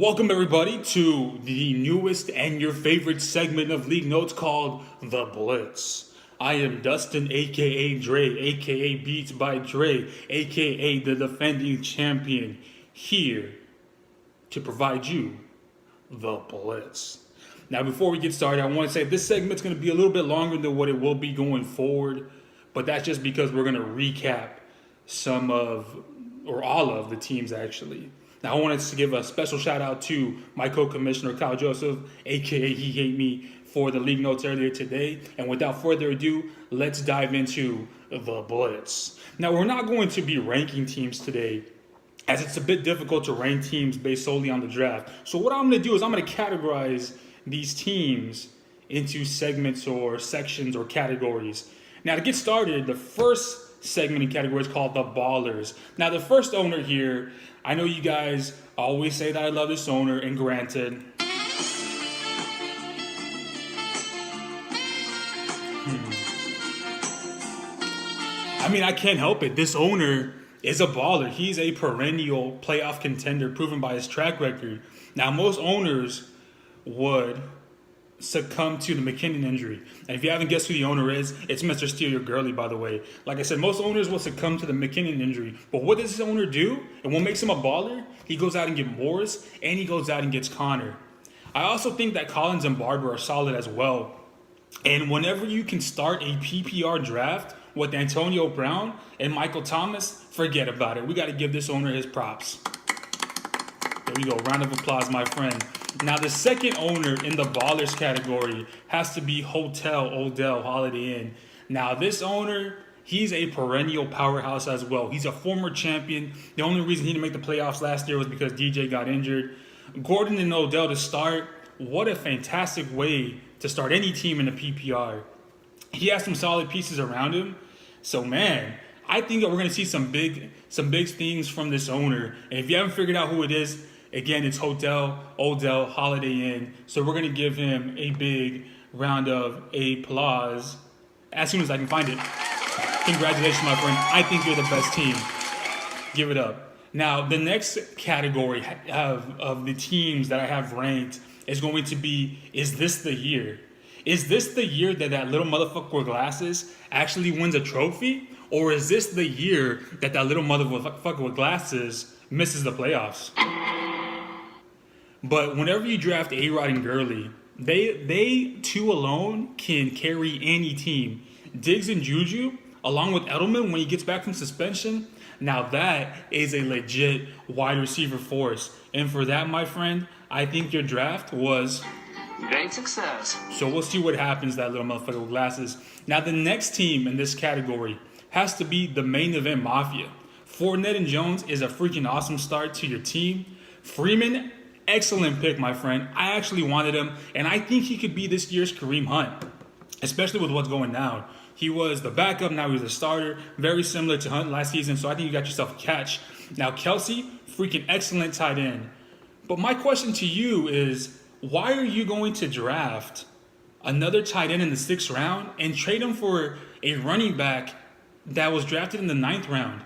Welcome everybody to the newest and your favorite segment of League Notes called The Blitz. I am Dustin, aka Dre, aka Beats by Dre, aka the defending champion, here to provide you The Blitz. Now before we get started, I want to say this segment's going to be a little bit longer than what it will be going forward, but that's just because we're going to recap all of the teams actually. Now, I wanted to give a special shout out to my co-commissioner, Kyle Joseph, aka He Hate Me, for the league notes earlier today. And without further ado, let's dive into the Blitz. Now, we're not going to be ranking teams today, as it's a bit difficult to rank teams based solely on the draft. So what I'm going to do is I'm going to categorize these teams into segments or sections or categories. Now, to get started, the first segment and category is called the Ballers. Now, the first owner here, I know you guys always say that I love this owner, and granted, I can't help it. This owner is a baller. He's a perennial playoff contender, proven by his track record. Now, most owners would succumb to the McKinnon injury. And if you haven't guessed who the owner is, it's Mr. Steal Your Girly, by the way. Like I said, most owners will succumb to the McKinnon injury. But what does this owner do? And what makes him a baller? He goes out and gets Morris, and he goes out and gets Connor. I also think that Collins and Barber are solid as well. And whenever you can start a PPR draft with Antonio Brown and Michael Thomas, forget about it. We got to give this owner his props. There we go. Round of applause, my friend. Now, the second owner in the Ballers category has to be Hotel Odell Holiday Inn. Now, this owner, he's a perennial powerhouse as well. He's a former champion. The only reason he didn't make the playoffs last year was because DJ got injured. Gordon and Odell to start. What a fantastic way to start any team in the PPR. He has some solid pieces around him. So, man, I think that we're going to see some big things from this owner. And if you haven't figured out who it is, again, it's Hotel Odell Holiday Inn. So we're going to give him a big round of applause as soon as I can find it. Congratulations, my friend. I think you're the best team. Give it up. Now, the next category of the teams that I have ranked is going to be, is this the year? Is this the year that little motherfucker with glasses actually wins a trophy? Or is this the year that little motherfucker with glasses misses the playoffs? But whenever you draft A-Rod and Gurley, they two alone can carry any team. Diggs and Juju, along with Edelman when he gets back from suspension, now that is a legit wide receiver force. And for that, my friend, I think your draft was great success. So we'll see what happens, that little motherfucker with glasses. Now, the next team in this category has to be the main event Mafia. Fournette and Jones is a freaking awesome start to your team. Freeman, excellent pick, my friend. I actually wanted him, and I think he could be this year's Kareem Hunt, especially with what's going down. He was the backup, now he's a starter, very similar to Hunt last season, so I think you got yourself a catch. Now, Kelsey, freaking excellent tight end. But my question to you is, why are you going to draft another tight end in the 6th round and trade him for a running back that was drafted in the 9th round?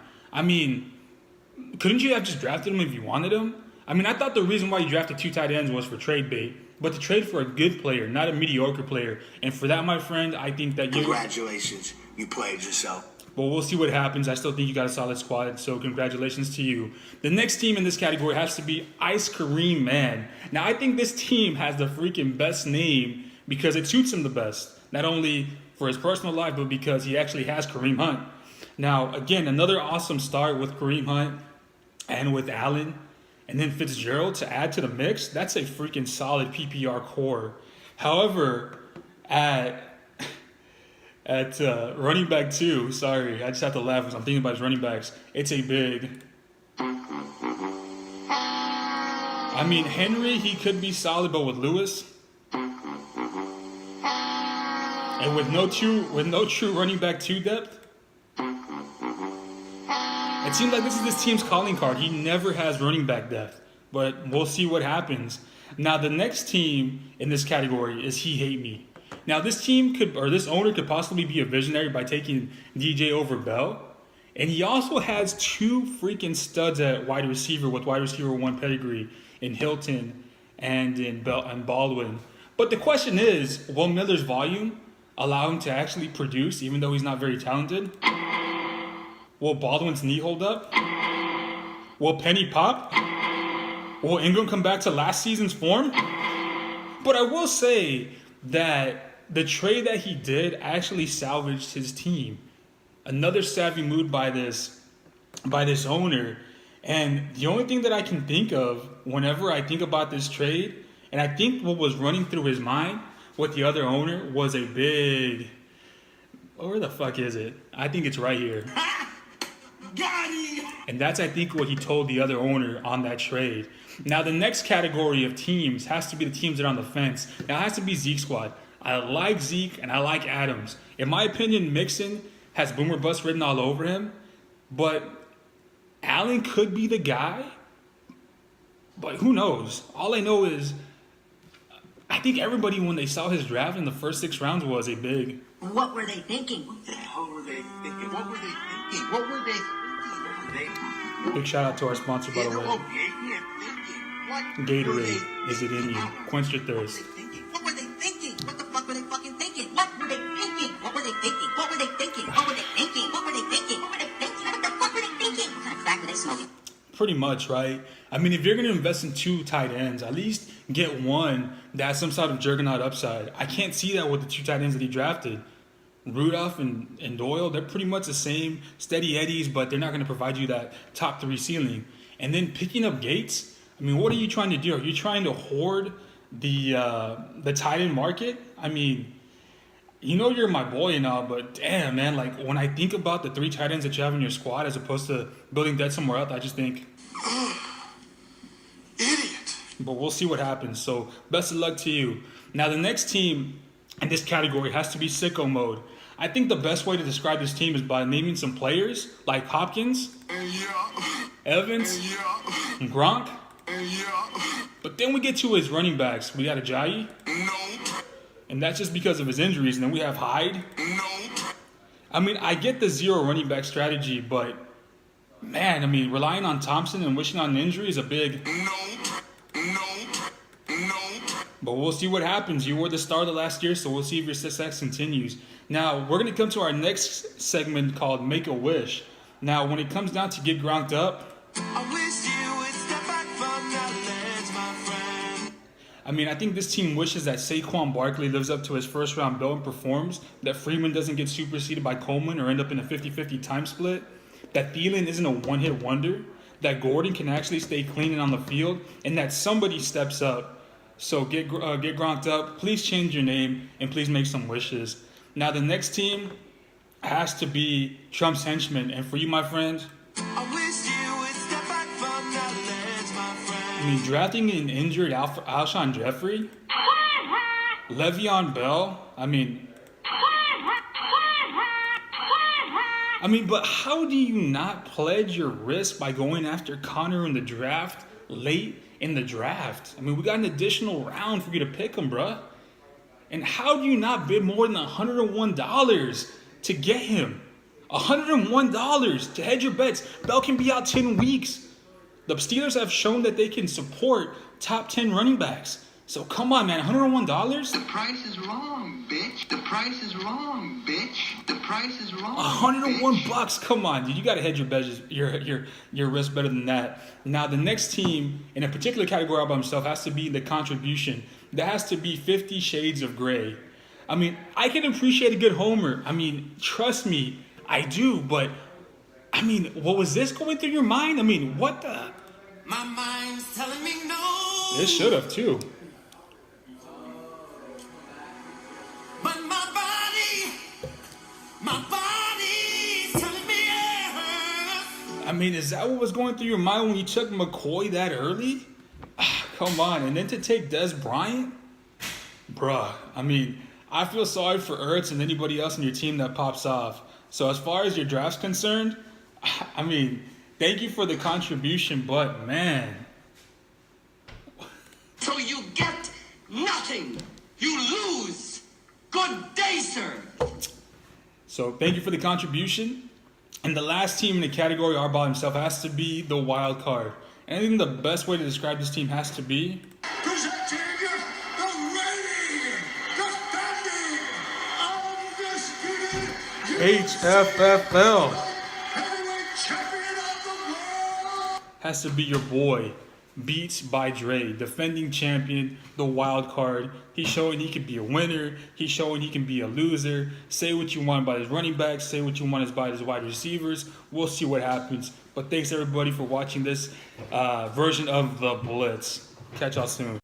Couldn't you have just drafted him if you wanted him? I thought the reason why you drafted 2 tight ends was for trade bait, but to trade for a good player, not a mediocre player. And for that, my friend, I think that Congratulations, you played yourself. But we'll see what happens. I still think you got a solid squad, so congratulations to you. The next team in this category has to be Ice Kareem Man. Now, I think this team has the freaking best name because it suits him the best, not only for his personal life, but because he actually has Kareem Hunt. Now, again, another awesome start with Kareem Hunt and with Allen, and then Fitzgerald to add to the mix. That's a freaking solid PPR core. However, at running back 2, sorry, I just have to laugh because I'm thinking about his running backs. It's a big. Henry, he could be solid, but with Lewis, and with no true running back 2 depth, it seems like this is this team's calling card. He never has running back depth, but we'll see what happens. Now, the next team in this category is He Hate Me. Now, this owner could possibly be a visionary by taking DJ over Bell. And he also has 2 freaking studs at wide receiver with wide receiver 1 pedigree in Hilton and in Baldwin. But the question is, will Miller's volume allow him to actually produce even though he's not very talented? Will Baldwin's knee hold up? Will Penny pop? Will Ingram come back to last season's form? But I will say that the trade that he did actually salvaged his team. Another savvy move by this owner. And the only thing that I can think of whenever I think about this trade, and I think what was running through his mind with the other owner was a big... where the fuck is it? I think it's right here. Got him! And that's, I think, what he told the other owner on that trade. Now, the next category of teams has to be the teams that are on the fence. Now, it has to be Zeke's squad. I like Zeke and I like Adams. In my opinion, Mixon has boomer bust written all over him. But Allen could be the guy. But who knows? All I know is I think everybody, when they saw his draft in the first 6 rounds, was a big... What were they thinking? What the hell were they thinking? What were they thinking? What were they thinking? Big shout out to our sponsor, by the way. Gatorade, is it in you? Quench your thirst. What were they thinking? What the fuck were they fucking thinking? What were they thinking? What were they thinking? What were they thinking? What were they thinking? What were they thinking? What were they thinking? What the fuck were they thinking? What kind of crack were they smoking? Pretty much, right? I mean, if you're going to invest in 2 tight ends, at least get one that has some sort of juggernaut upside. I can't see that with the 2 tight ends that he drafted. Rudolph and Doyle, they're pretty much the same steady eddies, but they're not going to provide you that top 3 ceiling. And then picking up Gates, I mean, what are you trying to do? Are you trying to hoard the tight end market? I mean, you know you're my boy and all, but damn, man, like when I think about the 3 tight ends that you have in your squad as opposed to building that somewhere else, I just think, Idiot. but we'll see what happens. So best of luck to you. Now, the next team in this category has to be sicko mode. I think the best way to describe this team is by naming some players like Hopkins, Evans, and Gronk. But then we get to his running backs. We got Ajayi. And that's just because of his injuries. And then we have Hyde. I mean, I get the 0 running back strategy, but man, I mean, relying on Thompson and wishing on an injury is a big... But we'll see what happens. You were the star of the last year, so we'll see if your success continues. Now, we're going to come to our next segment called Make a Wish. Now, when it comes down to get gronked up, I wish you would step back from that ledge, my friend. I mean, I think this team wishes that Saquon Barkley lives up to his first-round bill and performs, that Freeman doesn't get superseded by Coleman or end up in a 50-50 time split, that Thielen isn't a one-hit wonder, that Gordon can actually stay clean and on the field, and that somebody steps up. So get gronked up. Please change your name and please make some wishes. Now the next team has to be Trump's henchmen. And for you, my friend, I wish you would step back from that ledge, my friend. I mean, drafting an injured Alshon Jeffrey, Le'Veon Bell. I mean, but how do you not pledge your risk by going after Connor in the draft late in the draft? I mean, we got an additional round for you to pick him, bruh. And how do you not bid more than $101 to get him? $101 to hedge your bets. Bell can be out 10 weeks. The Steelers have shown that they can support top 10 running backs. So come on, man, $101? The price is wrong, bitch. The price is wrong, bitch. The price is wrong. $101, come on, dude. You gotta hedge your bets, your risk better than that. Now the next team in a particular category all by himself has to be the contribution. That has to be 50 Shades of Grey. I mean, I can appreciate a good homer. I mean, trust me, I do. But I mean, what was this going through your mind? I mean, what the? My mind's telling me no. It should have too. But my body's telling me yes. I mean, is that what was going through your mind when you took McCoy that early? Come on. And then to take Des Bryant? Bruh, I mean, I feel sorry for Ertz and anybody else on your team that pops off. So as far as your draft's concerned, I mean, thank you for the contribution, but man. So you get nothing. You lose. Good day, sir. So thank you for the contribution. And the last team in the category all by himself has to be the wild card. And I think the best way to describe this team has to be Presenting the reigning, defending, undisputed HFFL. heavyweight champion of the world. Has to be your boy, BLITZ by Dre, defending champion, the wild card. He's showing he can be a winner. He's showing he can be a loser. Say what you want about his running backs. Say what you want about his wide receivers. We'll see what happens. But thanks everybody for watching this version of the Blitz. Catch y'all soon.